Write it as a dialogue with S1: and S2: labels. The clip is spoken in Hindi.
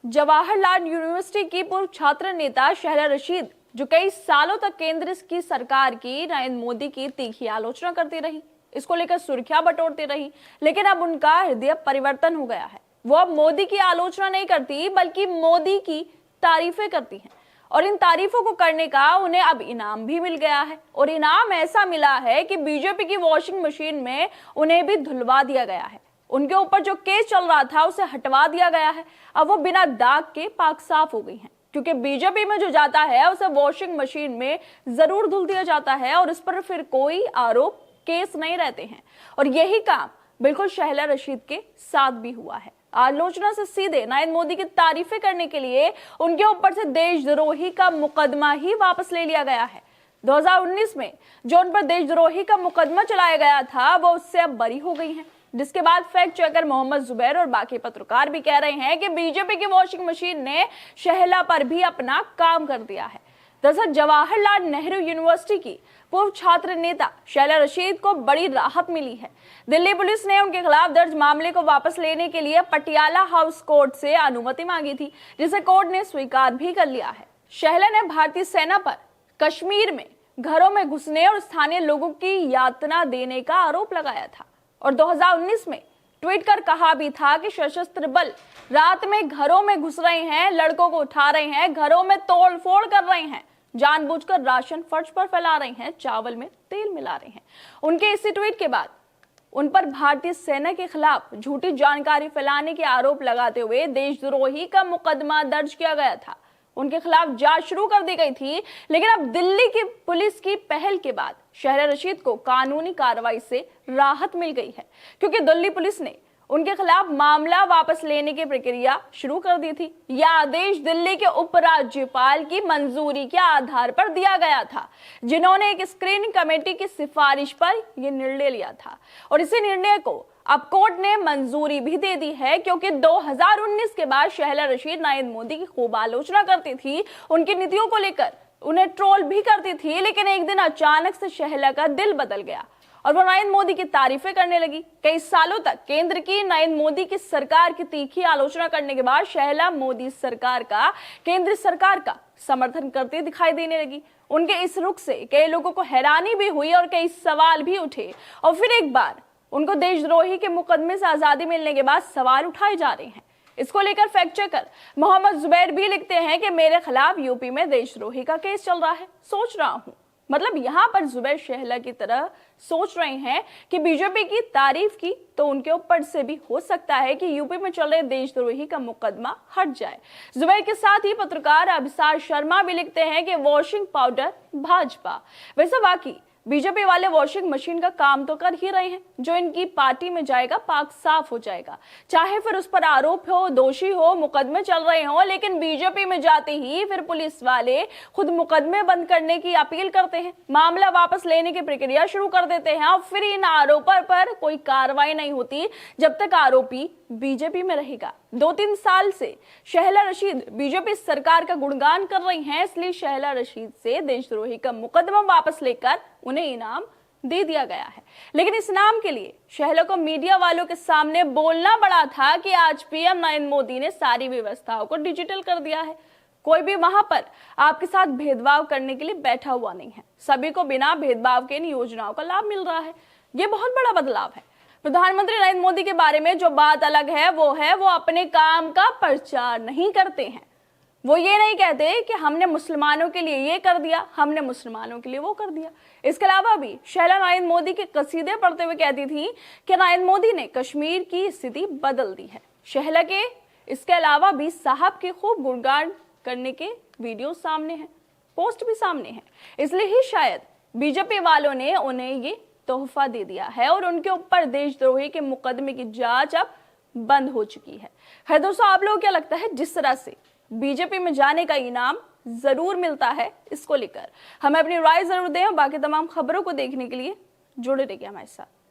S1: जवाहरलाल यूनिवर्सिटी की पूर्व छात्र नेता शहला रशीद, जो कई सालों तक केंद्र की सरकार की नरेंद्र मोदी की तीखी आलोचना करती रही, इसको लेकर सुर्खियां बटोरती रही, लेकिन अब उनका हृदय परिवर्तन हो गया है। वो अब मोदी की आलोचना नहीं करती बल्कि मोदी की तारीफें करती हैं, और इन तारीफों को करने का उन्हें अब इनाम भी मिल गया है। और इनाम ऐसा मिला है कि बीजेपी की वॉशिंग मशीन में उन्हें भी धुलवा दिया गया है। उनके ऊपर जो केस चल रहा था उसे हटवा दिया गया है। अब वो बिना दाग के पाक साफ हो गई हैं, क्योंकि बीजेपी में जो जाता है उसे वॉशिंग मशीन में जरूर धुल दिया जाता है और उस पर फिर कोई आरोप केस नहीं रहते हैं। और यही काम बिल्कुल शहला रशीद के साथ भी हुआ है। आलोचना से सीधे नरेंद्र मोदी की तारीफें करने के लिए उनके ऊपर से देशद्रोही का मुकदमा ही वापस ले लिया गया है। 2019 में जो उन पर देशद्रोही का मुकदमा चलाया गया था वो उससे अब बरी हो गई हैं, जिसके बाद फैक्ट चेकर मोहम्मद जुबैर और बाकी पत्रकार भी कह रहे हैं कि बीजेपी की वॉशिंग मशीन ने शहला पर भी अपना काम कर दिया है। दरअसल जवाहरलाल नेहरू यूनिवर्सिटी की पूर्व छात्र नेता शहला रशीद को बड़ी राहत मिली है। दिल्ली पुलिस ने उनके खिलाफ दर्ज मामले को वापस लेने के लिए पटियाला हाउस कोर्ट से अनुमति मांगी थी, जिसे कोर्ट ने स्वीकार भी कर लिया है। शहला ने भारतीय सेना पर कश्मीर में घरों में घुसने और स्थानीय लोगों की यातना देने का आरोप लगाया था, और 2019 में ट्वीट कर कहा भी था कि सशस्त्र बल रात में घरों में घुस रहे हैं, लड़कों को उठा रहे हैं, घरों में तोड़ फोड़ कर रहे हैं, जानबूझकर राशन फर्श पर फैला रहे हैं, चावल में तेल मिला रहे हैं। उनके इसी ट्वीट के बाद उन पर भारतीय सेना के खिलाफ झूठी जानकारी फैलाने के आरोप लगाते हुए देशद्रोही का मुकदमा दर्ज किया गया था। उनके खिलाफ जांच शुरू कर दी गई थी, लेकिन अब दिल्ली की पुलिस की पहल के बाद शहला रशीद को कानूनी कार्रवाई से राहत मिल गई है, क्योंकि दिल्ली पुलिस ने उनके खिलाफ मामला वापस लेने की प्रक्रिया शुरू कर दी थी। यह आदेश दिल्ली के उपराज्यपाल की मंजूरी के आधार पर दिया गया था, जिन्होंने एक स्क्रीनिंग कमेटी की सिफारिश पर यह निर्णय लिया था, और इसी निर्णय को अब कोर्ट ने मंजूरी भी दे दी है, क्योंकि 2019 के बाद शहला रशीद नरेंद्र मोदी की खूब आलोचना करती थी, उनकी नीतियों को लेकर उन्हें ट्रोल भी करती थी। लेकिन एक दिन अचानक से शहला का दिल बदल गया और वो नरेंद्र मोदी की तारीफें करने लगी। कई सालों तक केंद्र की नरेंद्र मोदी की सरकार की तीखी आलोचना करने के बाद शहला मोदी सरकार का, केंद्र सरकार का समर्थन करती दिखाई देने लगी। उनके इस रुख से कई लोगों को हैरानी भी हुई और कई सवाल भी उठे, और फिर एक बार उनको देशद्रोही के मुकदमे से आजादी मिलने के बाद सवाल उठाए जा रहे हैं। इसको लेकर फैक्ट चेकर मोहम्मद जुबैर भी लिखते हैं कि मेरे खिलाफ यूपी में देशद्रोही का केस चल रहा है, सोच रहा हूं। मतलब यहाँ पर जुबैर शहला की तरह सोच रहे हैं कि बीजेपी की तारीफ की तो उनके ऊपर से भी हो सकता है कि यूपी में चल रहे देशद्रोही का मुकदमा हट जाए। जुबैर के साथ ही पत्रकार अभिसार शर्मा भी लिखते हैं कि वॉशिंग पाउडर भाजपा। वैसे बाकी बीजेपी वाले वॉशिंग मशीन का काम तो कर ही रहे हैं, जो इनकी पार्टी में जाएगा पाक साफ हो जाएगा, चाहे फिर उस पर आरोप हो, दोषी हो, मुकदमे चल रहे हो। लेकिन बीजेपी में जाते ही फिर पुलिस वाले खुद मुकदमे बंद करने की अपील करते हैं, मामला वापस लेने की प्रक्रिया शुरू कर देते हैं, और फिर इन आरोपों पर कोई कार्रवाई नहीं होती जब तक आरोपी बीजेपी में रहेगा। 2-3 साल से शहला रशीद बीजेपी सरकार का गुणगान कर रही हैं, इसलिए शहला रशीद से देशद्रोही का मुकदमा वापस लेकर उन्हें इनाम दे दिया गया है। लेकिन इस इनाम के लिए शहला को मीडिया वालों के सामने बोलना पड़ा था कि आज पीएम नरेंद्र मोदी ने सारी व्यवस्थाओं को डिजिटल कर दिया है, कोई भी वहां पर आपके साथ भेदभाव करने के लिए बैठा हुआ नहीं है, सभी को बिना भेदभाव के इन योजनाओं का लाभ मिल रहा है। ये बहुत बड़ा बदलाव है। प्रधानमंत्री नरेंद्र मोदी के बारे में जो बात अलग है वो अपने काम का प्रचार नहीं करते हैं। वो ये नहीं कहते कि हमने मुसलमानों के लिए ये कर दिया, हमने मुसलमानों के लिए वो कर दिया। इसके अलावा भी शहला नरेंद्र मोदी के कसीदे पढ़ते हुए कहती थी कि नरेंद्र मोदी ने कश्मीर की स्थिति बदल दी है। शहला के इसके अलावा भी साहब के खूब गुणगान करने के वीडियो सामने हैं, पोस्ट भी सामने हैं, इसलिए ही शायद बीजेपी वालों ने उन्हें ये तोहफा दे दिया है और उनके ऊपर देशद्रोही के मुकदमे की जांच अब बंद हो चुकी है। खैर दोस्तों, आप लोगों को क्या लगता है, जिस तरह से बीजेपी में जाने का इनाम जरूर मिलता है, इसको लेकर हमें अपनी राय जरूर दें, और बाकी तमाम खबरों को देखने के लिए जुड़े रहिए हमारे साथ।